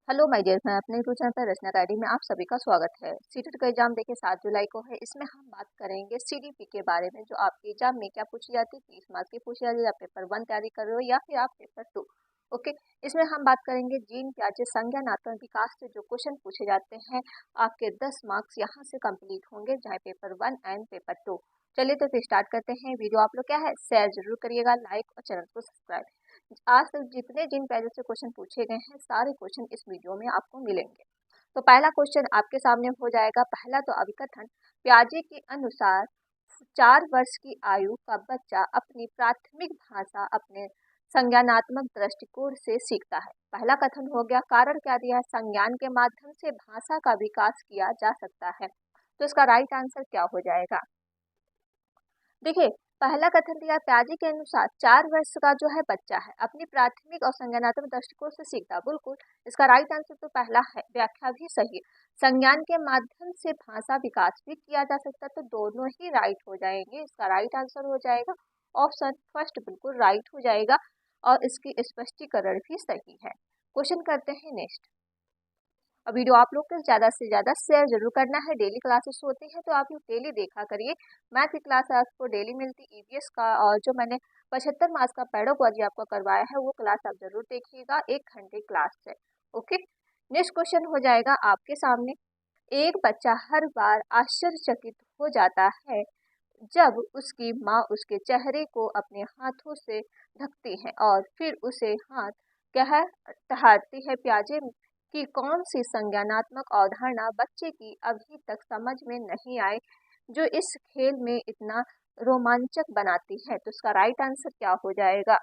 Hello my dear, मैं अपने YouTube channel पर रचना अकेडमी में आप सभी का स्वागत है। सीटेट का एग्जाम देखिए 7 जुलाई को है। इसमें हम बात करेंगे सीडीपी के बारे में, जो आपके एग्जाम में क्या पूछी जाती है, 30 मार्क्स की पूछी जाती है। आप पेपर 1 तैयारी कर रहे हो या फिर आप पेपर 2। ओके, इसमें हम बात करेंगे जीन पियाजे संज्ञानात्मक विकास से जो क्वेश्चन पूछे जाते हैं। आपके 10 मार्क्स यहाँ से कंप्लीट होंगे, चाहे पेपर 1 एंड पेपर 2। चलिए तो फिर स्टार्ट करते हैं। वीडियो आप लोग क्या है शेयर जरूर करिएगा, लाइक और चैनल को सब्सक्राइब। आज तक जितने जिन पहले से क्वेश्चन पूछे गए हैं, सारे क्वेश्चन इस वीडियो में आपको मिलेंगे। तो पहला क्वेश्चन आपके सामने हो जाएगा। पहला तो अभिकथन, पियाजे के अनुसार 4 वर्ष की आयु का बच्चा अपनी प्राथमिक भाषा अपने संज्ञानात्मक दृष्टिकोण से सीखता है। पहला कथन हो गया। कारण क्या दिया है? संज्ञान के माध्यम से भाषा का विकास किया जा सकता है। तो इसका राइट आंसर क्या हो जाएगा? देखिए, पहला कथन दिया पियाजे के अनुसार 4 वर्ष का जो है बच्चा है अपनी प्राथमिक और संज्ञानात्मक दृष्टिकोण से सीखता। बिल्कुल, इसका राइट आंसर तो पहला है, व्याख्या भी सही है। संज्ञान के माध्यम से भाषा विकास भी किया जा सकता है, तो दोनों ही राइट हो जाएंगे। इसका राइट आंसर हो जाएगा ऑप्शन फर्स्ट, बिल्कुल राइट हो जाएगा और इसकी स्पष्टीकरण भी सही है। क्वेश्चन करते हैं नेक्स्ट। और वीडियो आप लोग को ज़्यादा से ज़्यादा शेयर जरूर करना है। डेली क्लासेस होती हैं तो आप लोग डेली देखा करिए। मैथ की क्लास आपको डेली मिलती, ईवीएस का और जो मैंने 75 मार्क्स का पेडागोजी आपको करवाया है वो क्लास आप जरूर देखिएगा। 1 घंटे क्लास है। ओके, नेक्स्ट क्वेश्चन हो जाएगा आपके सामने। एक बच्चा हर बार आश्चर्यचकित हो जाता है जब उसकी माँ उसके चेहरे को अपने हाथों से ढकती है और फिर उसे हाथ कह ठहराती है। पियाजे कि कौन सी संज्ञानात्मक अवधारणा बच्चे की अभी तक समझ में नहीं आई, जो इस खेल में इतना रोमांचक बनाती है? तो इसका राइट आंसर क्या हो जाएगा?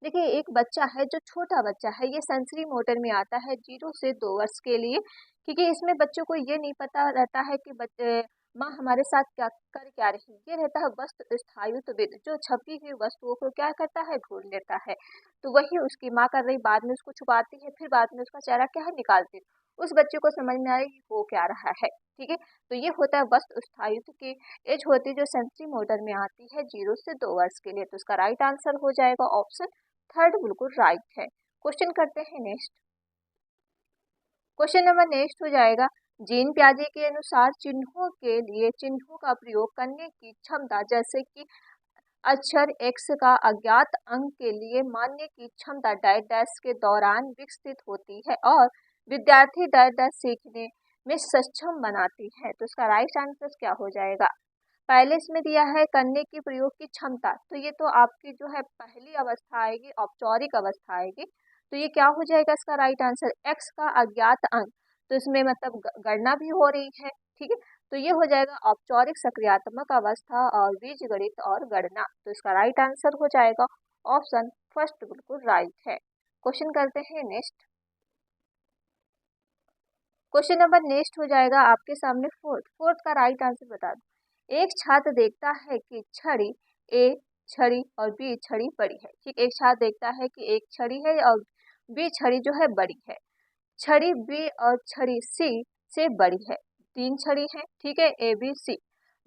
देखिए, एक बच्चा है जो छोटा बच्चा है, ये सेंसरी मोटर में आता है 0 से 2 वर्ष के लिए, क्योंकि इसमें बच्चों को ये नहीं पता रहता है कि बच्चे माँ हमारे साथ क्या रही। ये रहता है वस्तु स्थायित्वविद, जो छपी हुई वस्तुओं को क्या करता है, ढूंढ लेता है। तो वही उसकी माँ कर रही, बाद में उसको छुपाती है, फिर बाद में उसका चेहरा क्या है निकालती है। उस बच्चे को समझ में आए हो क्या रहा है। ठीक है, तो ये होता है वस्तु स्थायित्व की एज होती है, जो सेंसरी मोटर में आती है 0 से 2 वर्ष के लिए। तो इसका राइट आंसर हो जाएगा ऑप्शन थर्ड, बिल्कुल राइट है। क्वेश्चन करते हैं नेक्स्ट। क्वेश्चन नंबर नेक्स्ट हो जाएगा। जीन पियाजे के अनुसार चिन्हों के लिए चिन्हों का प्रयोग करने की क्षमता, जैसे कि अक्षर एक्स का अज्ञात अंक के लिए मानने की क्षमता डैश डैश के दौरान विकसित होती है और विद्यार्थी डैश डैश सीखने में सक्षम बनाती है। तो इसका राइट आंसर क्या हो जाएगा? पहले इसमें दिया है करने की प्रयोग की क्षमता, तो ये तो आपकी जो है पहली अवस्था आएगी, औपचारिक अवस्था आएगी। तो ये क्या हो जाएगा इसका राइट आंसर? एक्स का अज्ञात अंक, तो इसमें मतलब गणना भी हो रही है। ठीक है, तो ये हो जाएगा औपचारिक सक्रियात्मक अवस्था और बीजगणित और गणना। तो इसका राइट आंसर हो जाएगा ऑप्शन फर्स्ट, बिल्कुल राइट है। क्वेश्चन करते हैं नेक्स्ट। क्वेश्चन नंबर नेक्स्ट हो जाएगा आपके सामने फोर्थ का राइट आंसर बता दो। एक छात्र देखता है कि छड़ी ए छड़ी और बी छड़ी बड़ी है। ठीक, एक छात्र देखता है कि एक छड़ी है और बी छड़ी जो है बड़ी है। छड़ी बी और छड़ी सी से बड़ी है। 3 छड़ी है, ठीक है, ए बी सी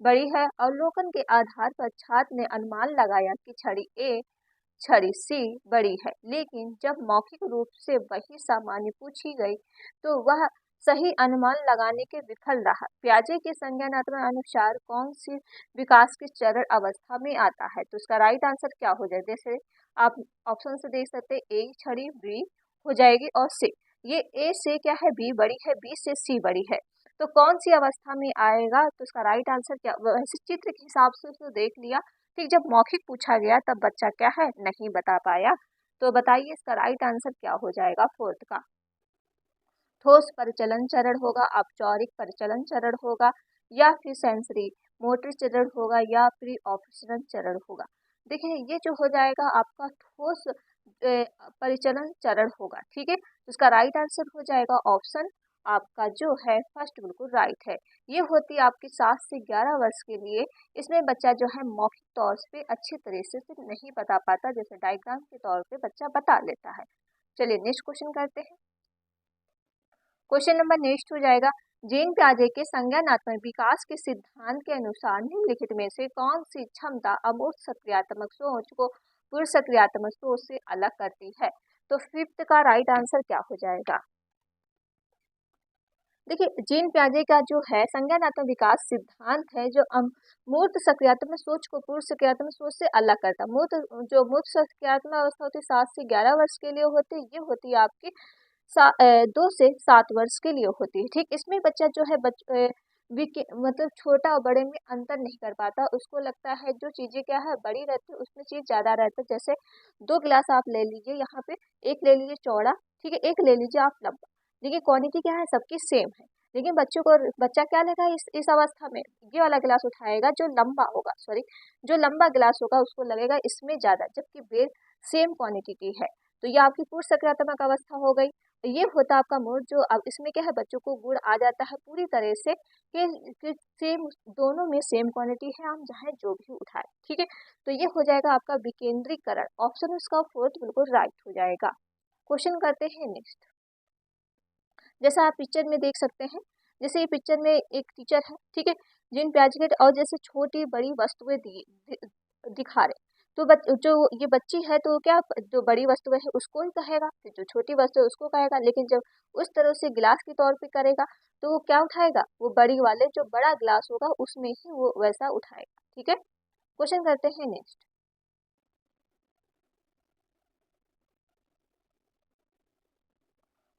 बड़ी है। अवलोकन के आधार पर छात्र ने अनुमान लगाया कि छड़ी ए छड़ी सी बड़ी है, लेकिन जब मौखिक रूप से वही सामान्य पूछी गई तो वह सही अनुमान लगाने के विफल रहा। पियाजे के संज्ञानात्मक अनुसार कौन सी विकास की चरण अवस्था में आता है? तो इसका राइट आंसर क्या हो जाए? जैसे आप ऑप्शन से देख सकते हैं, ए छड़ी बी हो जाएगी और सी। ये ए से क्या है, बी बड़ी है, बी से सी बड़ी है, तो कौन सी अवस्था में आएगा? तो इसका राइट आंसर क्या? वैसे चित्र के हिसाब से उसको देख लिया, ठीक, जब मौखिक पूछा गया तब बच्चा क्या है नहीं बता पाया। तो बताइए इसका राइट आंसर क्या हो जाएगा फोर्थ का? ठोस परिचलन चरण होगा, औपचारिक परिचलन चरण होगा, या फिर सेंसरी मोटर चरण होगा, या फिर ऑपरेशनल चरण होगा। देखिए, ये जो हो जाएगा आपका ठोस परिचलन चरण होगा। ठीक है, तो इसका राइट आंसर हो जाएगा ऑप्शन आपका जो है फर्स्ट, बिल्कुल राइट है। ये होती है आपकी 7 से 11 वर्ष के लिए। इसमें बच्चा जो है मौखिक तौर पे अच्छी तरह से नहीं बता पाता, जैसे डायग्राम के तौर पे बच्चा बता लेता है। चलिए नेक्स्ट क्वेश्चन करते हैं। क्वेश्चन नंबर नेक्स्ट हो जाएगा। जीन पियाजे के संज्ञानात्मक विकास के सिद्धांत के अनुसार निम्नलिखित में से कौन सी क्षमता अमूर्त सक्रियात्मक सोच को पूर्व सक्रियात्मक सोच से अलग करती है? तो फिफ्थ का राइट आंसर क्या हो जाएगा? देखिए, जीन पियाजे का जो है संज्ञानात्मक विकास सिद्धांत है जो मूर्त सक्रियात्मक सोच को पूर्व सक्रियात्मक सोच से अलग करता है। मूर्त सक्रियात्मक अवस्था होती है 7 से 11 वर्ष के लिए होती है, ये होती है आपकी 2 से 7 वर्ष के लिए होती है। ठीक, इसमें बच्चा जो है मतलब छोटा और बड़े में अंतर नहीं कर पाता, उसको लगता है जो चीजें क्या है बड़ी रहती है उसमें चीज ज्यादा रहता है। जैसे 2 गिलास आप ले लीजिए, यहाँ पे एक ले लीजिए चौड़ा, ठीक है, एक ले लीजिए आप लंबा। देखिए क्वांटिटी क्या है, सबकी सेम है, लेकिन बच्चा क्या लेगा इस अवस्था में, ये वाला गिलास उठाएगा जो लंबा होगा, सॉरी, जो लंबा गिलास होगा उसको लगेगा इसमें ज्यादा, जबकि वेट सेम क्वांटिटी की है। तो ये आपकी पूर्व सकारात्मक अवस्था हो गई। ये होता आपका मूड, जो अब इसमें क्या है बच्चों को गुण आ जाता है पूरी तरह से कि सेम, दोनों में सेम क्वांटिटी है, हम चाहे जो भी उठाए, ठीक है। तो ये हो जाएगा आपका विकेंद्रीकरण, ऑप्शन उसका फोर्थ बिल्कुल राइट हो जाएगा। क्वेश्चन करते हैं नेक्स्ट। जैसा आप पिक्चर में देख सकते हैं, जैसे ये पिक्चर में एक टीचर है, ठीक है, जिन प्याज और जैसे छोटी बड़ी वस्तुएं दिखा रहे, तो जो ये बच्ची है तो क्या जो बड़ी वस्तुएं है उसको ही कहेगा, फिर जो छोटी वस्तु है उसको कहेगा, लेकिन जब उस तरह से गिलास के तौर पे करेगा तो वो क्या उठाएगा, वो बड़ी वाले जो बड़ा गिलास होगा उसमें ही वो वैसा उठाएगा, ठीक है। क्वेश्चन करते हैं नेक्स्ट।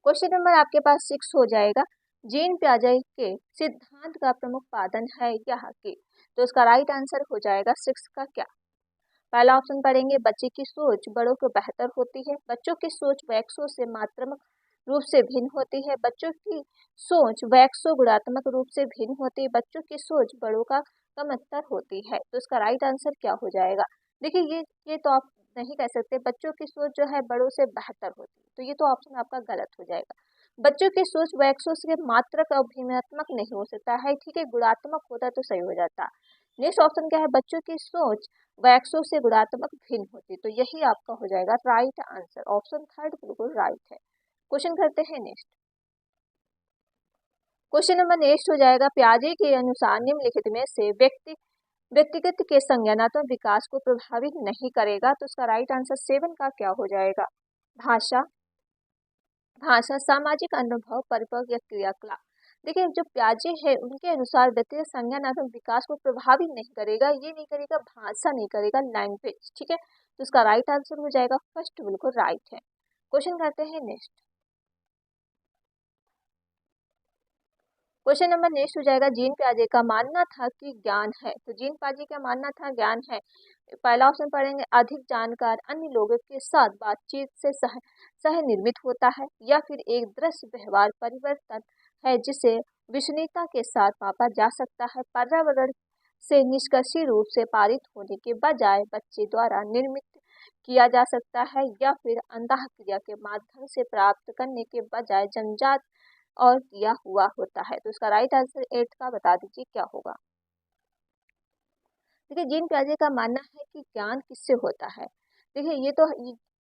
क्वेश्चन नंबर आपके पास 6 हो जाएगा, जीन पियाजे के सिद्धांत का प्रमुख पादन है यह कि, तो इसका राइट आंसर हो जाएगा 6 का क्या? पहला ऑप्शन पढ़ेंगे, बच्चे की सोच बड़ों को बेहतर होती है, बच्चों की सोच वयस्कों से मात्रात्मक रूप से भिन्न होती है, बच्चों की सोच वयस्कों गुणात्मक रूप से भिन्न होती है, बच्चों की सोच बड़ों का कमतर होती है। तो इसका राइट आंसर क्या हो जाएगा? देखिए ये तो आप नहीं कह सकते, बच्चों की सोच जो है बड़ों से बेहतर होती है, तो ये तो ऑप्शन आपका गलत हो जाएगा। बच्चों की सोच वयस्कों से मात्रक और भिन्नात्मक नहीं हो सकता है, ठीक है, गुणात्मक होता तो सही हो जाता। नेक्स्ट ऑप्शन क्या है, बच्चों की सोच वैक्सों से गुणात्मक भिन्न होती, तो यही आपका हो जाएगा राइट आंसर, ऑप्शन थर्ड बिल्कुल राइट है। क्वेश्चन करते हैं नेक्स्ट। क्वेश्चन नंबर नेक्स्ट हो जाएगा, पियाजे के अनुसार निम्नलिखित में से व्यक्तिगत के संज्ञानात्मक विकास को प्रभावित नहीं करेगा, तो उसका राइट आंसर 7 का क्या हो जाएगा? भाषा, सामाजिक अनुभव, परिपक्व या क्रियाकलाप। देखिए जो पियाजे है उनके अनुसार व्यक्तिगत संज्ञानात्मक विकास को प्रभावित नहीं करेगा, ये नहीं करेगा, भाषा नहीं करेगा, लैंग्वेज, ठीक है। तो इसका राइट आंसर हो जाएगा फर्स्ट बिल्कुल राइट है। क्वेश्चन करते हैं नेक्स्ट। क्वेश्चन नंबर नेक्स्ट हो जाएगा, जीन पियाजे का मानना था कि ज्ञान है, तो जीन पियाजे का मानना था ज्ञान है। पहला ऑप्शन पढ़ेंगे, अधिक जानकार अन्य लोगों के साथ बातचीत से सह निर्मित होता है, या फिर एक दृश्य व्यवहार परिवर्तन है जिसे विश्वसनीयता के साथ मापा जा सकता है, पर्यावरण से निष्कर्षी रूप से पारित होने के बजाय बच्चे द्वारा निर्मित किया जा सकता है, या फिर अंतःक्रिया के माध्यम से प्राप्त करने के बजाय जन्मजात और दिया हुआ होता है। तो इसका राइट आंसर 8 का बता दीजिए क्या होगा? देखिए जीन पियाजे का मानना है कि ज्ञान किससे होता है। देखिए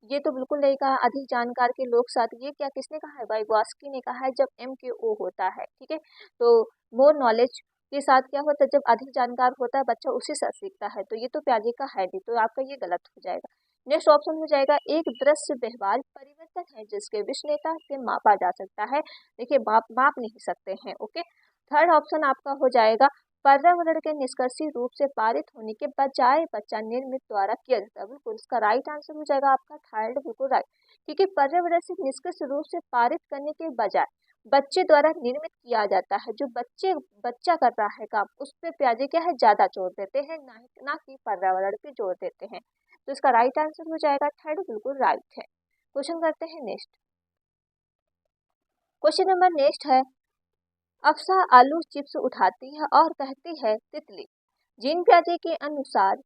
ये तो बिल्कुल नहीं कहा अधिक जानकार के लोग साथ, ये क्या किसने कहा है? वाइगॉस्की ने कहा है, जब MKO होता है, ठीक है। तो मोर नॉलेज के साथ क्या होता है, जब अधिक जानकार होता है बच्चा उसी से सीखता है, तो ये तो पियाजे का है नहीं, तो आपका ये गलत हो जाएगा। नेक्स्ट ऑप्शन हो जाएगा, एक दृश्य व्यवहार परिवर्तन है जिसके विश्वसनीयता से मापा जा सकता है। देखिए माप नहीं सकते हैं, ओके। थर्ड ऑप्शन आपका हो जाएगा, पर्यावरण के निष्कर्षी रूप से पारित होने के बजाय बच्चा निर्मित द्वारा किया जाता है, बिल्कुल इसका राइट आंसर हो जाएगा आपका थर्ड बिल्कुल राइट, क्योंकि पर्यावरण से निष्कर्ष रूप से पारित करने के बजाय बच्चे द्वारा निर्मित किया जाता है, जो बच्चा कर रहा है काम उस पर पियाजे क्या है ज्यादा जोर देते हैं, ना कि पर्यावरण पे जोर देते हैं। तो इसका राइट आंसर हो जाएगा थर्ड बिल्कुल राइट है। क्वेश्चन करते हैं नेक्स्ट। क्वेश्चन नंबर नेक्स्ट है, अफसा आलू चिप्स उठाती है और कहती है तितली। जीन पियाजे के अनुसार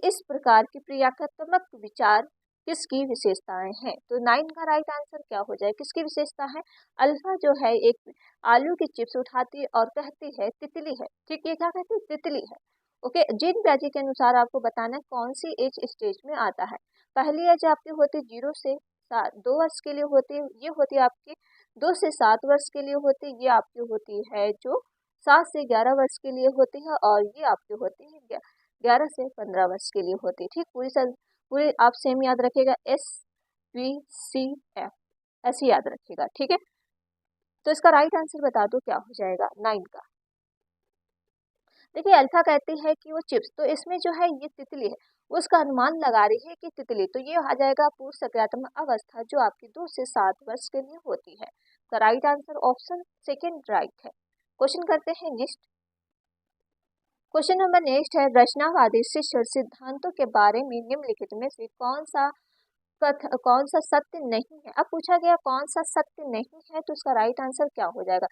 इस प्रकार की प्रक्रियात्मक विचार किसकी विशेषताएं हैं? तो 9 का राइट आंसर क्या हो जाए, किसकी विशेषता है? अल्फा जो है एक आलू की चिप्स उठाती है और कहती है तितली है, ठीक है, क्या कहती है? तितली है, ओके। जीन पियाजे के अनुसार आपको बताना है कौन सी एज स्टेज में आता है। पहली एज आपकी होती 0 से 2 वर्ष के लिए होती है, ये होती है आपकी 2 से 7 वर्ष के लिए होती है, ये आपकी होती है जो 7 से 11 वर्ष के लिए होती है, और ये आपकी होती है 11 से 15 वर्ष के लिए होती है, ठीक। पूरी आप सेम याद रखिएगा, VCF, ऐसे याद रखिएगा, ठीक है। तो इसका राइट आंसर बता दो क्या हो जाएगा 9 का। देखिए अल्फा कहती है कि वो चिप्स, तो इसमें जो है ये तितली है, उसका अनुमान लगा रही है कि तितली, तो ये आ जाएगा पूर्व सकारात्मक अवस्था जो आपकी 2 से 7 वर्ष के लिए होती है। तो right answer option second right है। क्वेश्चन करते हैं नेक्स्ट। क्वेश्चन नंबर नेक्स्ट है, रचनावादी शिक्षण सिद्धांतों के बारे में निम्नलिखित में से कौन सा सत्य नहीं है। अब पूछा गया कौन सा सत्य नहीं है, तो इसका राइट आंसर क्या हो जाएगा।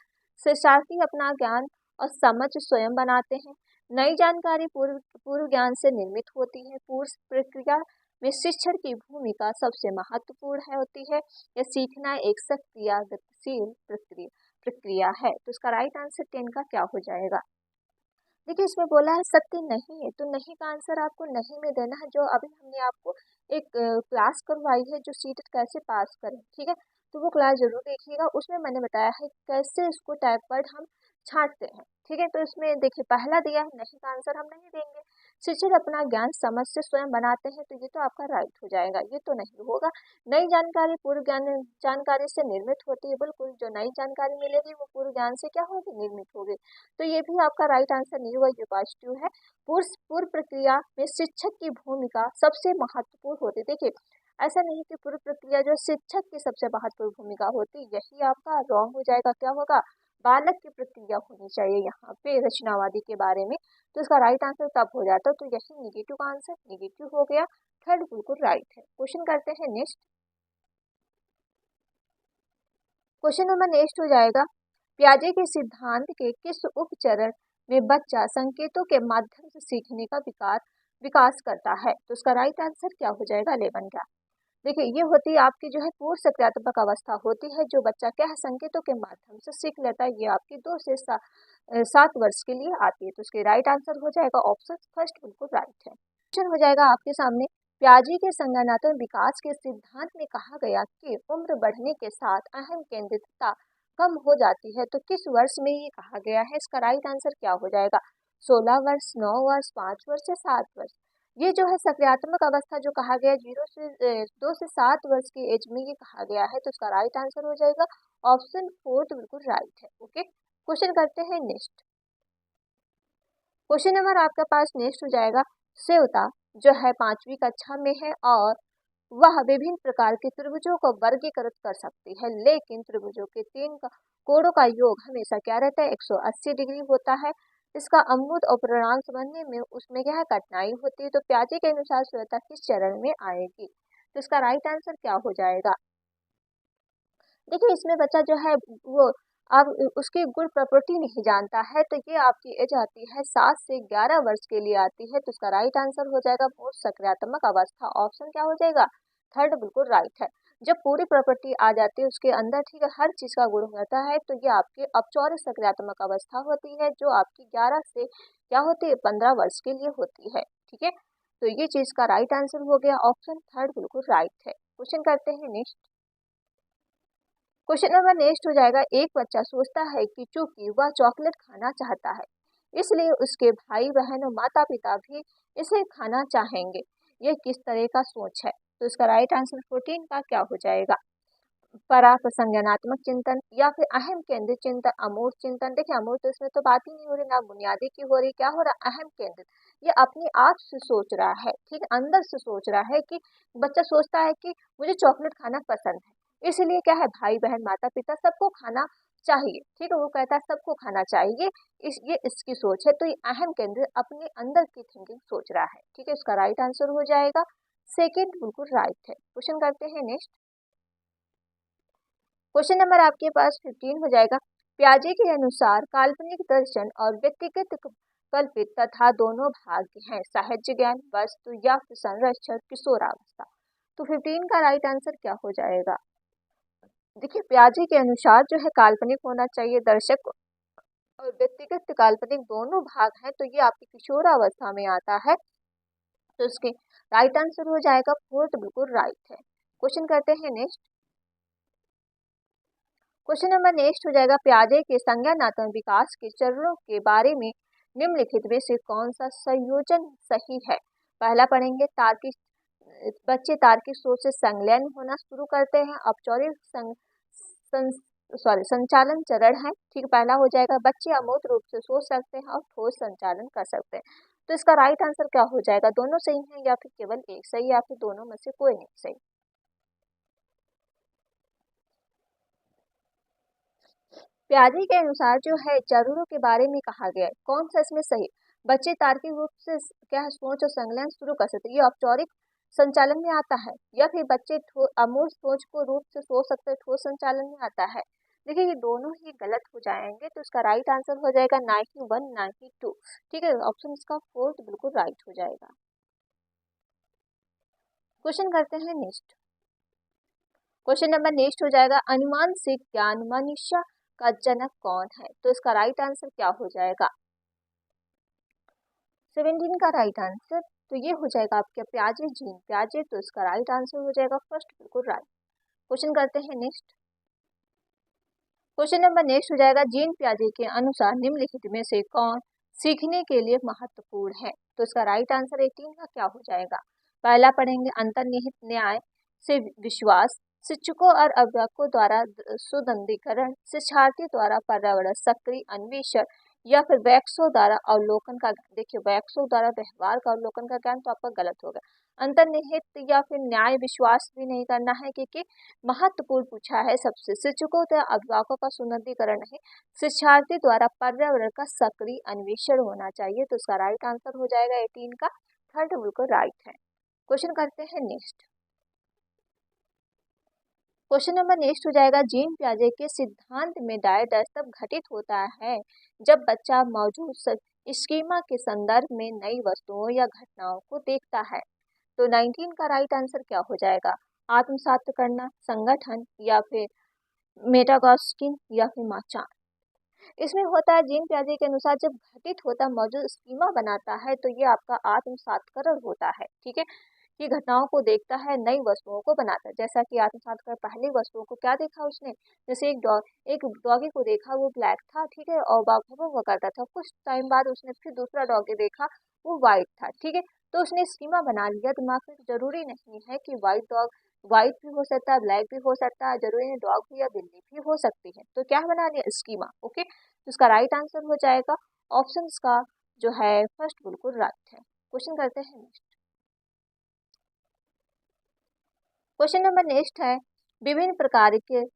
शिक्षार्थी अपना ज्ञान और समझ स्वयं बनाते हैं। नई जानकारी पूर्व ज्ञान से निर्मित होती है। पूर्व प्रक्रिया में शिक्षण की भूमिका सबसे महत्वपूर्ण है होती है। यह सीखना एक सक्रिय गतिशील प्रक्रिया है। तो इसका राइट आंसर 10 का क्या हो जाएगा। देखिए इसमें बोला है सत्य नहीं है, तो नहीं का आंसर आपको नहीं में देना है। जो अभी हमने आपको एक क्लास करवाई है जो सीटेट कैसे पास करें, ठीक है, तो वो क्लास जरूर देखिएगा। उसमें मैंने बताया है कैसे इसको टाइप वर्ड हम छांटते हैं, ठीक है। तो इसमें देखिए पहला दिया है नहीं का आंसर हम नहीं देंगे। शिक्षक अपना ज्ञान समझ से स्वयं बनाते हैं, तो ये तो आपका राइट हो जाएगा, ये तो नहीं होगा। नई जानकारी पूर्व ज्ञान जानकारी से निर्मित होती है, बिल्कुल जो नई जानकारी मिलेगी वो पूर्व ज्ञान से क्या होगी, निर्मित होगी, तो ये भी आपका राइट आंसर नहीं हुआ, ये पॉजिटिव है। पूर्व प्रक्रिया में शिक्षक की भूमिका सबसे महत्वपूर्ण होती है। देखिए ऐसा नहीं कि पूर्व प्रक्रिया जो शिक्षक की सबसे महत्वपूर्ण भूमिका होती, यही आपका रॉन्ग हो जाएगा। क्या होगा, बालक की प्रक्रिया होनी चाहिए यहाँ पे रचनावादी के बारे में। तो इसका राइट आंसर तब हो जाता, तो यही निगेटिव का आंसर निगेटिव हो गया। थर्ड बिल्कुल राइट है। क्वेश्चन करते हैं नेक्स्ट। क्वेश्चन नंबर नेक्स्ट हो जाएगा, पियाजे के सिद्धांत के किस उपचरण में बच्चा संकेतों के माध्यम से सीखने का विकास करता है। तो उसका राइट आंसर क्या हो जाएगा 11 का। देखिए ये होती है आपकी जो है पूर्व सक्रियात्मक अवस्था होती है, जो बच्चा क्या है संकेतों के माध्यम से सीख लेता है। ये आपकी 2 से 7 वर्ष के लिए आती है। तो उसके राइट आंसर हो जाएगा ऑप्शन फर्स्ट बिल्कुल राइट है। क्वेश्चन हो जाएगा आपके सामने, पियाजे के संज्ञानात्मक विकास के सिद्धांत में कहा गया कि उम्र बढ़ने के साथ अहम केंद्रितता कम हो जाती है, तो किस वर्ष में ये कहा गया है। इसका राइट आंसर क्या हो जाएगा, 16 वर्ष, 9 वर्ष, 5 वर्ष या 7 वर्ष। ये जो है सक्रियात्मक अवस्था जो कहा गया 2 से 7 वर्ष की एज में ये कहा गया है, तो इसका राइट आंसर हो जाएगा ऑप्शन फोर्थ बिल्कुल राइट है। ओके, क्वेश्चन करते हैं नेक्स्ट। क्वेश्चन नंबर आपके पास नेक्स्ट हो जाएगा, सेवता जो है 5वीं कक्षा में है और वह विभिन्न प्रकार के त्रिभुजों को वर्गीकृत कर सकती है, लेकिन त्रिभुजों के 3 कोणों का योग हमेशा क्या रहता है, 180 डिग्री होता है। इसका अमूर्त और परिणाम समझने में उसमें क्या है कठिनाई होती है। तो पियाजे के अनुसार श्वेता किस चरण में आएगी, तो इसका राइट आंसर क्या हो जाएगा। देखिए इसमें बच्चा जो है वो अब उसकी गुड प्रॉपर्टी नहीं जानता है, तो ये आपकी एज आती है 7 से 11 वर्ष के लिए आती है। तो इसका राइट आंसर हो जाएगा पूर्ण सक्रियात्मक अवस्था, ऑप्शन क्या हो जाएगा थर्ड बिल्कुल राइट है। जब पूरी प्रॉपर्टी आ जाती है उसके अंदर, ठीक है, हर चीज का गुण होता है, तो ये आपकी अपचौरिक सक्रियात्मक अवस्था होती है जो आपकी 11 से क्या होती है 15 वर्ष के लिए होती है, ठीक है। तो ये चीज का राइट आंसर हो गया ऑप्शन थर्ड बिल्कुल राइट है। क्वेश्चन करते हैं नेक्स्ट। क्वेश्चन नंबर नेक्स्ट हो जाएगा, एक बच्चा सोचता है कि चूंकि वह चॉकलेट खाना चाहता है इसलिए उसके भाई बहन और माता पिता भी इसे खाना चाहेंगे। यह किस तरह का सोच है, तो इसका राइट आंसर 14 का क्या हो जाएगा, परार्थ संज्ञानात्मक चिंतन या फिर अहम केंद्रित चिंतन, अमूर्त चिंतन। देखिए अमूर्त तो इसमें तो बात ही नहीं हो रही, ना बुनियादी की हो रही, क्या हो रहा अहम केंद्रित, ये अपने आप से सोच रहा है, ठीक है, अंदर से सोच रहा है कि बच्चा सोचता है कि मुझे चॉकलेट खाना पसंद है, इसलिए क्या है भाई बहन माता पिता सबको खाना चाहिए, ठीक है, वो कहता है सबको खाना चाहिए, ये इसकी सोच है। तो ये अहम केंद्र अपने अंदर की थिंकिंग सोच रहा है, ठीक है, इसका राइट आंसर हो जाएगा सेकेंड बिल्कुल राइट है। क्वेश्चन करते हैं नेक्स्ट। क्वेश्चन नंबर आपके पास 15 हो जाएगा, पियाजे के अनुसार काल्पनिक दर्शन और व्यक्तिगत कल्पित तथा दोनों भाग हैं, साहित्य ज्ञान, वस्तु या फिर संरक्षण, किशोरावस्था। तो 15 का राइट आंसर क्या हो जाएगा। देखिए पियाजे के अनुसार जो है काल्पनिक होना चाहिए दर्शक और व्यक्तिगत काल्पनिक दोनों भाग हैं, तो ये आपकी किशोरावस्था में आता है, तो इसके राइट आंसर हो जाएगा फोर्थ बिल्कुल राइट है। क्वेश्चन करते हैं नेक्स्ट। क्वेश्चन नंबर नेक्स्ट हो जाएगा, पियाजे के संज्ञानात्मक विकास के चरणों के बारे में निम्नलिखित में से कौन सा संयोजन सही है। पहला पढ़ेंगे तार्किक बच्चे तार्किक सोच से संलयन होना शुरू करते हैं। औपचारिक संचालन चरण है। ठीक, पहला हो जाएगा बच्चे अमूर्त रूप से सोच सकते हैं और ठोस संचालन कर सकते हैं। तो इसका राइट आंसर क्या हो जाएगा? दोनों सही है या फिर केवल एक सही या फिर दोनों में से कोई नहीं सही? प्याजे के अनुसार जो है जरूरों के बारे में कहा गया है, कौन सा इसमें सही? बच्चे तार्किक रूप से क्या है सोच और संलयन शुरू कर सकते हैं, ये औपचारिक संचालन में आता है। या फिर बच्चे अमूर्त सोच को रूप से सोच सकते हैं, ठोस संचालन में आता है। देखिए ये दोनों ही गलत हो जाएंगे, तो इसका राइट आंसर हो जाएगा 91 92। ठीक है, ऑप्शन इसका फोर्थ बिल्कुल राइट हो जाएगा। क्वेश्चन करते हैं नेक्स्ट। क्वेश्चन नंबर नेक्स्ट हो जाएगा अनुमान से ज्ञान मनुष्य का जनक कौन है? तो इसका राइट आंसर क्या हो जाएगा? 17 का राइट आंसर तो ये हो जाएगा आपके प्याजे जीन प्याजे, तो इसका राइट आंसर हो जाएगा फर्स्ट बिल्कुल राइट। क्वेश्चन करते हैं नेक्स्ट। क्वेश्चन नंबर नेक्स्ट हो जाएगा जीन प्याजे के अनुसार निम्नलिखित में से कौन सीखने के लिए महत्वपूर्ण है? तो इसका राइट आंसर 18 का क्या हो जाएगा? पहला पढ़ेंगे अंतर्निहित न्याय से विश्वास, शिक्षकों और अभिभावकों द्वारा सुदृढ़ीकरण, शिक्षार्थी द्वारा पर्यावरण सक्रिय अन्वेषण, या फिर वैक्सो द्वारा अवलोकन का ज्ञान। देखिए वैक्सो द्वारा व्यवहार का अवलोकन का ज्ञान तो आपका गलत होगा। अंतर्निहित या फिर न्याय विश्वास भी नहीं करना है, क्योंकि महत्वपूर्ण पूछा है सबसे। शिक्षकों द्वारा अभिभावकों का सुदृढ़ीकरण है, शिक्षार्थी द्वारा पर्यावरण का सक्रिय अन्वेषण होना चाहिए। तो इसका राइट आंसर हो जाएगा 18 का थर्ड बिल्कुल राइट है। क्वेश्चन करते हैं नेक्स्ट। क्वेश्चन नंबर नेक्स्ट हो जाएगा जीन प्याजे के सिद्धांत में डायडस तब घटित होता है जब बच्चा मौजूद स्कीमा के संदर्भ में नई वस्तुओं या घटनाओं को देखता है। तो 19 का राइट आंसर क्या हो जाएगा? आत्मसात करना, संगठन, या फिर मेटागॉस्किन, या फिर माचान। इसमें होता है जीन प्याजे के अनुसार जब घटित होता मौजूद स्कीमा बनाता है तो ये आपका आत्मसातकरण होता है। ठीक है, ये घटनाओं को देखता है, नई वस्तुओं को बनाता है। जैसा कि आत्मसात कर पहली वस्तुओं को क्या देखा उसने, जैसे एक डॉगी को देखा, वो ब्लैक था। ठीक है, और बाघों करता था। कुछ टाइम बाद उसने फिर दूसरा डॉगी देखा, वो व्हाइट था। ठीक है, तो उसने स्कीमा बना लिया दिमाग में। जरूरी नहीं है कि व्हाइट डॉग व्हाइट भी हो सकता है, ब्लैक भी हो सकता है, जरूरी नहीं डॉग भी या बिल्ली भी हो सकती है। तो क्या बना लिया? स्कीमा। ओके, तो इसका राइट आंसर हो जाएगा ऑप्शन का जो है फर्स्ट बिल्कुल राइट है। क्वेश्चन करते हैं नेक्स्ट। क्वेश्चन नंबर नेक्स्ट है विभिन्न प्रकार के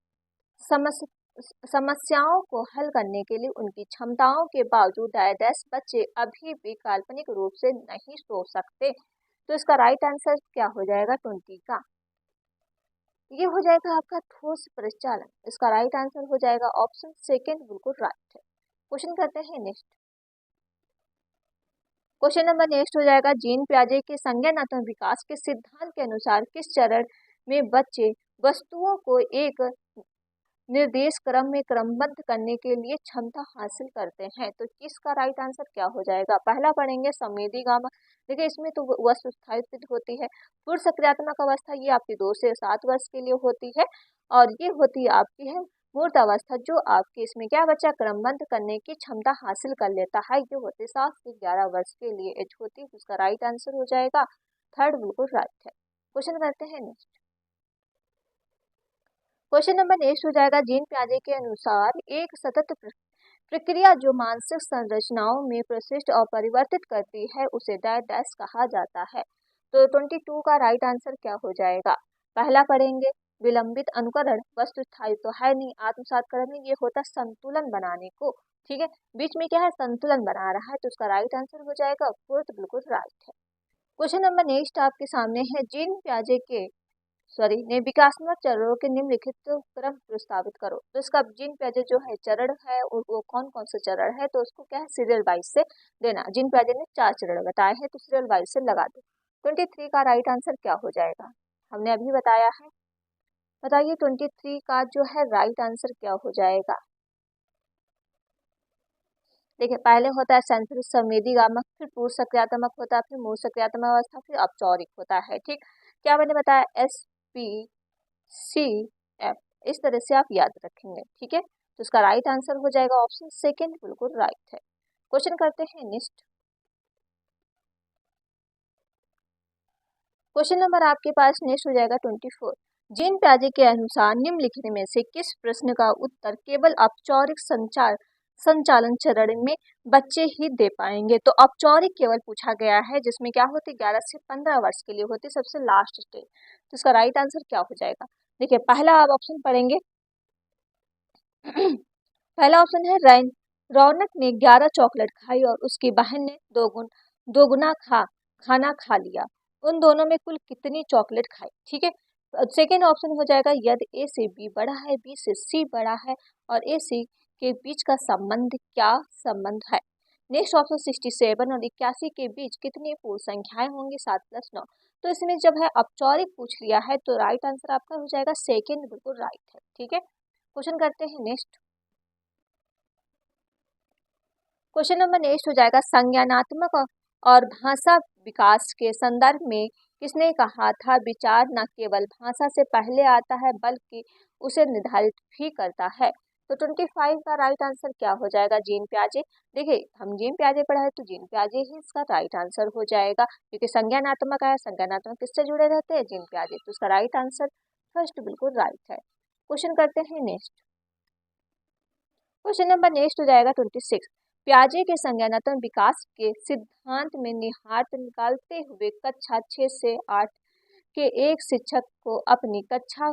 समस्याओं को हल करने के लिए उनकी क्षमताओं के बावजूद डायडस बच्चे अभी भी काल्पनिक रूप से नहीं सोच सकते। तो इसका राइट आंसर क्या हो जाएगा? 20 का ये हो जाएगा आपका ठोस परिचालन। इसका राइट आंसर हो जाएगा ऑप्शन सेकेंड बिल्कुल राइट है। क्वेश्चन करते हैं नेक्स्ट। क्वेश्चन नंबर नेक्स्ट हो जाएगा जीन प्याजे के संज्ञानात्मक विकास के सिद्धांत के अनुसार किस चरण में बच्चे वस्तुओं को एक निर्देश क्रम में क्रमबद्ध करने के लिए क्षमता हासिल करते हैं? तो किसका राइट आंसर क्या हो जाएगा? पहला पढ़ेंगे संवेदी गामा। देखिए इसमें तो वस्तु स्थापित होती है। पूर्व सक्रियात्मक अवस्था ये आपकी 2 से 7 वर्ष के लिए होती है, और ये होती है आपकी है मूर्त अवस्था, जो आपके इसमें क्या बच्चा क्रमबद्ध करने की क्षमता हासिल कर लेता है। ये होते 7 से 11 वर्ष के लिए एज होती है। उसका राइट आंसर हो जाएगा थर्ड बिल्कुल राइट है। क्वेश्चन करते हैं नेक्स्ट। क्वेश्चन नंबर नेक्स्ट हो जाएगा जीन प्याजे के अनुसार एक सतत प्रक्रिया जो मानसिक संरचनाओं में प्रशिष्ट और परिवर्तित करती है उसे डायडस कहा जाता है। तो 22 का राइट आंसर क्या हो जाएगा? पहला पढ़ेंगे विलंबित अनुकरण, वस्तु स्थायी तो है नहीं। आत्मसातकरण में ये होता संतुलन बनाने को। ठीक है, बीच में क्या है? संतुलन बना रहा है। तो उसका राइट आंसर हो जाएगा फोर्थ बिल्कुल राइट है। क्वेश्चन नंबर नेक्स्ट आपके सामने है जीन प्याजे के ने विकासात्मक चरणों के निम्नलिखित क्रम प्रस्तावित करो। तो इसका जीन प्याजे जो है चरण है वो कौन कौन से चरण है? तो उसको क्या है सीरियल वाइज से देना। जीन प्याजे ने 4 चरण बताए हैं, तो सीरियल वाइज से लगा दो। 23 का राइट आंसर क्या हो जाएगा? हमने अभी बताया है, बताइए 23 का जो है राइट आंसर क्या हो जाएगा? देखिए पहले होता है संवेदी गामक, फिर पूर्व सक्रियात्मक होता है, फिर मूर्त सक्रियात्मक अवस्था, फिर औपचारिक होता है। ठीक, क्या मैंने बताया? SPCF, इस तरह से आप याद रखेंगे। ठीक है, तो इसका राइट आंसर हो जाएगा ऑप्शन सेकेंड बिल्कुल राइट है। क्वेश्चन करते हैं नेक्स्ट। क्वेश्चन नंबर आपके पास नेक्स्ट हो जाएगा 24। जीन पियाजे के अनुसार निम्नलिखित में से किस प्रश्न का उत्तर केवल औपचारिक संचालन चरण में बच्चे ही दे पाएंगे? तो औपचारिक केवल पूछा गया है, जिसमें क्या होती 11 से 15 वर्ष के लिए होती सबसे लास्ट स्टेज। तो इसका राइट आंसर क्या हो जाएगा? देखिए पहला आप ऑप्शन पढ़ेंगे। पहला ऑप्शन है रौनक ने 11 चॉकलेट खाई और उसकी बहन ने दोगुना खाना खा लिया। उन दोनों में कुल कितनी चॉकलेट खाई? ठीक है। सेकेंड ऑप्शन हो जाएगा यदि ए से बी बड़ा है, बी से सी बड़ा है और ए सी के बीच का संबंध क्या संबंध है? नेक्स्ट ऑप्शन 67 और 81 के बीच कितनी पूर्ण संख्याएं होंगी? 7 + 9। तो इसमें जब है औपचारिक पूछ लिया है तो राइट आंसर आपका हो जाएगा सेकेंड, बिल्कुल राइट है। ठीक है। क्वेश्चन करते हैं नेक्स्ट। क्वेश्चन नंबर नेक्स्ट हो जाएगा संज्ञानात्मक और भाषा विकास के संदर्भ में किसने कहा था विचार न केवल भाषा से पहले आता है बल्कि उसे निर्धारित भी करता है? तो 25 का राइट आंसर क्या हो जाएगा? जीन पियाजे। देखिए हम जीन पियाजे पढ़ा है तो जीन पियाजे ही इसका राइट आंसर हो जाएगा, क्योंकि संज्ञानात्मक आया, संज्ञानात्मक किससे जुड़े रहते हैं? जीन पियाजे। तो इसका राइट आंसर फर्स्ट बिल्कुल राइट है। क्वेश्चन करते हैं नेक्स्ट। क्वेश्चन नंबर नेक्स्ट हो जाएगा 26। पियाजे के संज्ञानात्मक विकास के सिद्धांत में निहितार्थ निकालते हुए कक्षा 6 से 8 के एक शिक्षक को अपनी कक्षा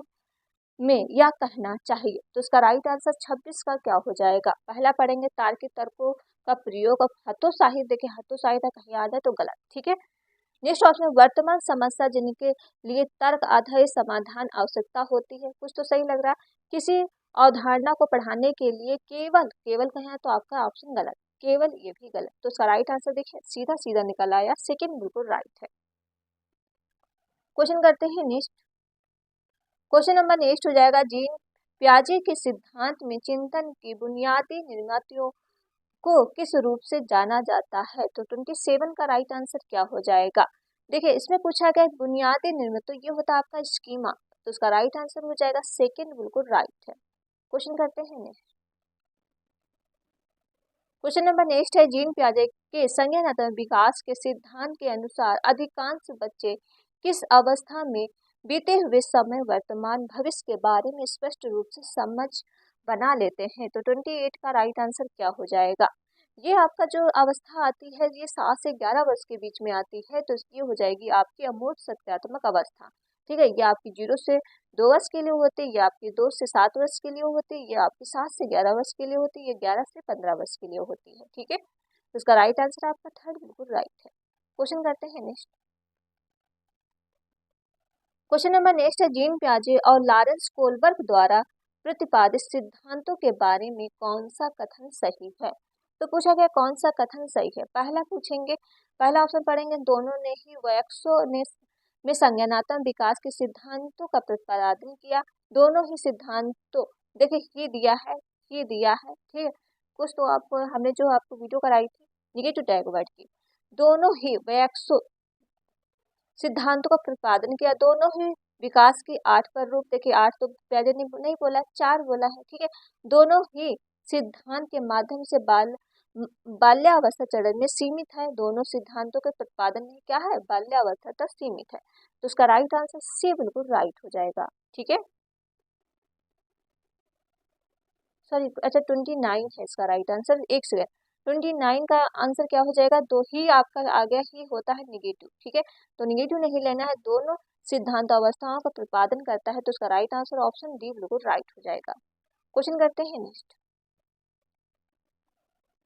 में यह कहना चाहिए। तो इसका राइट आंसर 26 का क्या हो जाएगा? पहला पढ़ेंगे तार्किक तर्कों का प्रयोग और हतोत्साहित। देखिए हतोत्साहित कहीं याद है तो गलत। ठीक है। नेक्स्ट ऑप्शन वर्तमान समस्या जिनके लिए तर्क आधारित समाधान आवश्यकता होती है। कुछ तो सही लग रहा है। किसी अवधारणा को पढ़ाने के लिए केवल केवल कहें तो आपका ऑप्शन गलत, केवल ये भी गलत। तो इसका राइट आंसर देखिए सीधा सीधा निकल आया, सेकंड बिल्कुल राइट है। क्वेश्चन करते हैं नेक्स्ट। क्वेश्चन नंबर नेक्स्ट हो जाएगा जीन पियाजे के सिद्धांत में चिंतन की बुनियादी निर्मितियों को किस रूप से जाना जाता है? तो 27 का राइट आंसर क्या हो जाएगा? देखिए इसमें पूछा गया बुनियादी निर्मित, तो ये होता है आपका स्कीमा। तो इसका राइट आंसर हो जाएगा सेकंड बिल्कुल राइट है। क्वेश्चन करते हैं नेक्स्ट। क्वेश्चन नंबर नेक्स्ट है जीन पियाजे के संज्ञानात्मक विकास के सिद्धांत के अनुसार अधिकांश बच्चे किस अवस्था में बीते हुए समय वर्तमान भविष्य के बारे में स्पष्ट रूप से समझ बना लेते हैं? तो 28 का राइट आंसर क्या हो जाएगा? ये आपका जो अवस्था आती है ये 7 से 11 वर्ष के बीच में आती है, तो ये हो जाएगी आपकी अमूर्त सत्यात्मक अवस्था। ठीक है। ये आपकी 0 से 2 वर्ष के लिए होती है, ये आपकी 2 से 7 वर्ष के लिए होती है, ये आपकी 7 से 11 वर्ष के लिए होती है, ये 11 से 15 वर्ष के लिए होती है। ठीक है। तो इसका राइट आंसर आपका थर्ड बिल्कुल राइट है। क्वेश्चन करते हैं नेक्स्ट। क्वेश्चन नंबर नेक्स्ट है जीन पियाजे और लॉरेंस कोलबर्ग द्वारा प्रतिपादित सिद्धांतों के बारे में कौन सा कथन सही है? तो पूछा गया कौन सा कथन सही है। पहला पूछेंगे, पहला ऑप्शन पढ़ेंगे दोनों ने ही वयस्कों ने में संज्ञानात्मक विकास के सिद्धांतों का प्रतिपादन किया। दोनों ही सिद्धांतों, देखिए ये दिया है, ये दिया है। ठीक है। कुछ तो आपको हमने जो आपको वीडियो कराई थी निगेटिव टैग वर्ड की, दोनों ही वयस्कों सिद्धांतों का प्रतिपादन किया। दोनों ही विकास की 8 पर रूप, देखिए 8 तो पियाजे ने नहीं बोला, 4 बोला है। ठीक है। दोनों ही सिद्धांत के माध्यम से बाल्यावस्था चरण में सीमित है। दोनों सिद्धांतों के प्रतिपादन में क्या है? बाल्यावस्था तक सीमित है। तो उसका राइट आंसर सी बिल्कुल राइट हो जाएगा। ठीक है। सॉरी, अच्छा 29 है इसका राइट आंसर। एक सेकेंड, 29 का आंसर क्या हो जाएगा? दो ही आपका आ गया, ही होता है निगेटिव। ठीक है। तो निगेटिव नहीं लेना है, दोनों सिद्धांत अवस्थाओं का प्रतिपादन करता है। तो उसका राइट आंसर ऑप्शन डी बिल्कुल राइट हो जाएगा। क्वेश्चन करते हैं नेक्स्ट।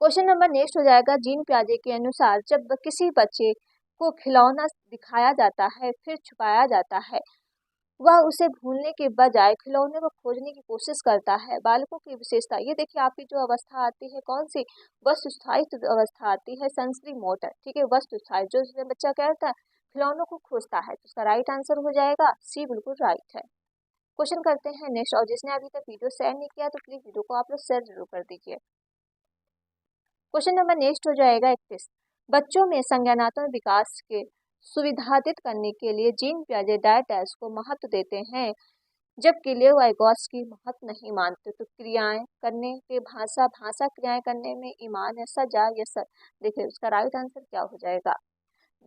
क्वेश्चन नंबर नेक्स्ट हो जाएगा जीन पियाजे के अनुसार जब किसी बच्चे को खिलौना दिखाया जाता है फिर छुपाया जाता है, वह उसे भूलने के बजाय खिलौने को खोजने की कोशिश करता है। बालकों की विशेषता, ये देखिए आपकी जो अवस्था आती है कौन सी? वस्तुस्थायी अवस्था आती है, सेंसरी मोटर। ठीक है। वस्तुस्थायी जो बच्चा क्या करता है? खिलौनों को खोजता है। तो उसका राइट आंसर हो जाएगा सी बिल्कुल राइट है। क्वेश्चन करते हैं नेक्स्ट। और जिसने अभी तक वीडियो शेयर नहीं किया तो प्लीज वीडियो को आप लोग शेयर जरूर कर दीजिए। क्वेश्चन नंबर नेक्स्ट हो जाएगा 31। बच्चों में संज्ञानात्मक विकास के सुविधादित करने के लिए जीन पियाजे डायटैस को महत्व देते हैं, जबकि लेव वाइगॉट्स्की महत्व नहीं मानते। तो क्रियाएं करने के भाषा भाषा क्रियाएं करने में ईमान है, सजा या सर। देखिए उसका राइट आंसर क्या हो जाएगा?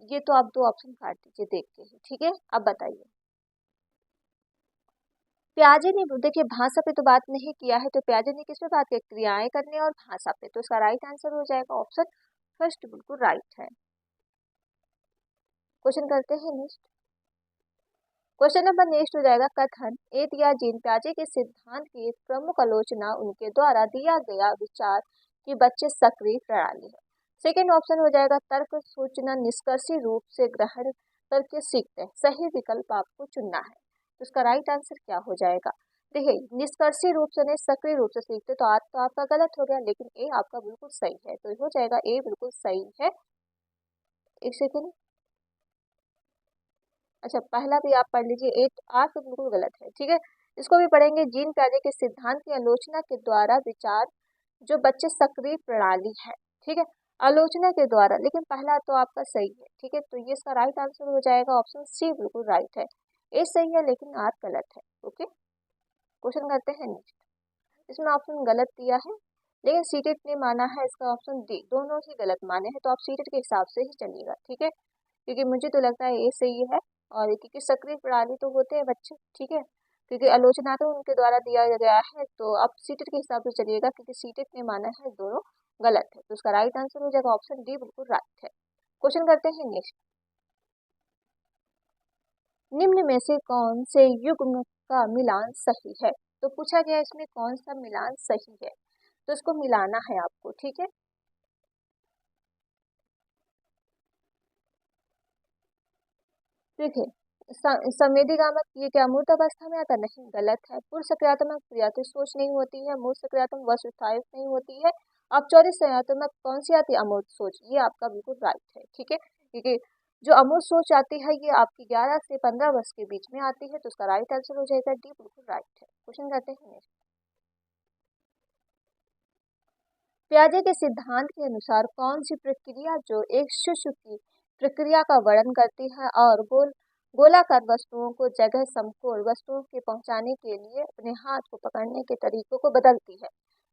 ये तो आप दो ऑप्शन काट दीजिए देख के ही, ठीक है। अब बताइए। प्याजे ने देखिए भाषा पे तो बात नहीं किया है, तो प्याजे ने किस पे बात की, क्रियाएं करने और भाषा पे, तो इसका राइट आंसर हो जाएगा ऑप्शन फर्स्ट, बिल्कुल राइट है। क्वेश्चन करते हैं नेक्स्ट। क्वेश्चन नंबर नेक्स्ट हो जाएगा, कथन एत या जीन प्याजे के सिद्धांत की एक प्रमुख आलोचना उनके द्वारा दिया गया विचार कि बच्चे सक्रिय प्रणाली है। सेकेंड ऑप्शन हो जाएगा, तर्क सूचना निष्कर्षी रूप से ग्रहण करके सीखते हैं। सही विकल्प आपको चुनना है, तो इसका राइट आंसर क्या हो जाएगा। देखिए निष्कर्षी रूप से नहीं सक्रिय रूप से सीखते, तो आज तो आपका गलत हो गया, लेकिन ए आपका बिल्कुल सही है, तो हो जाएगा ए बिल्कुल सही है। एक सेकेंड, अच्छा पहला भी आप पढ़ लीजिए, एट आठ तो बिल्कुल गलत है, ठीक है। इसको भी पढ़ेंगे, जीन प्याजे के सिद्धांत की आलोचना के द्वारा विचार जो बच्चे सक्रिय प्रणाली है, ठीक है, आलोचना के द्वारा, लेकिन पहला तो आपका सही है, ठीक है, तो ये इसका राइट आंसर हो जाएगा ऑप्शन सी, बिल्कुल राइट है। ए सही है लेकिन आर गलत है। ओके, क्वेश्चन करते हैं नेक्स्ट। इसमें ऑप्शन गलत दिया है, लेकिन सीटेट ने माना है इसका ऑप्शन डी, दोनों ही गलत माने हैं, तो आप सीटेट के हिसाब से ही चलिएगा, ठीक है, क्योंकि मुझे तो लगता है ये सही है। और क्योंकि सक्रिय प्रणाली तो होते हैं बच्चे, ठीक है, क्योंकि आलोचना तो उनके द्वारा दिया गया है, तो आप सीटेट के हिसाब से चलिएगा, क्योंकि सीटेट ने माना है दोनों गलत है, तो उसका राइट आंसर हो जाएगा ऑप्शन डी, बिल्कुल राइट है। क्वेश्चन करते हैं नेक्स्ट। निम्न में से कौन से युग्म का मिलान सही है, तो पूछा गया इसमें कौन सा मिलान सही है, तो इसको मिलाना है आपको, ठीक है। देखिए संवेदीगामक ये क्या मूर्त अवस्था में आता, नहीं गलत है। पूर्व सक्रियात्मक क्रिया तो सोच नहीं होती है, मूर्त सक्रियात्मक वस्तु स्थायिक नहीं होती है। अब चौरित संज्ञात्मक कौन सी आती है, अमूर्त सोच, ये आपका बिल्कुल राइट है, ठीक है, क्योंकि जो अमूर्त सोच आती है ये आपकी 11 से 15 वर्ष के बीच में आती है, तो उसका राइट आंसर हो जाएगा डी, बिल्कुल राइट है। क्वेश्चन करते हैं नेक्स्ट। प्याजे के सिद्धांत के अनुसार कौन सी प्रक्रिया जो एक शिशु की प्रक्रिया का वर्णन करती है और गोलाकार वस्तुओं को जगह समकोण वस्तुओं के पहुंचाने के लिए अपने हाथ को पकड़ने के तरीकों को बदलती है,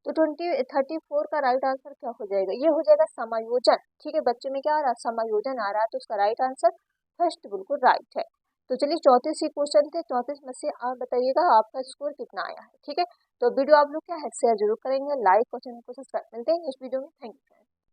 तो 34 का राइट आंसर क्या हो जाएगा, ये हो जाएगा समायोजन, ठीक है, बच्चे में क्या आ रहा है, समायोजन आ रहा है, तो उसका राइट आंसर फर्स्ट बिल्कुल राइट है। तो चलिए 34 ही क्वेश्चन थे, 34 में से आप बताइएगा आपका स्कोर कितना आया है, ठीक है। तो वीडियो आप लोग क्या है शेयर जरूर करेंगे, लाइक और चैनल को सब्सक्राइब। मिलते हैं इस वीडियो में, थैंक यू।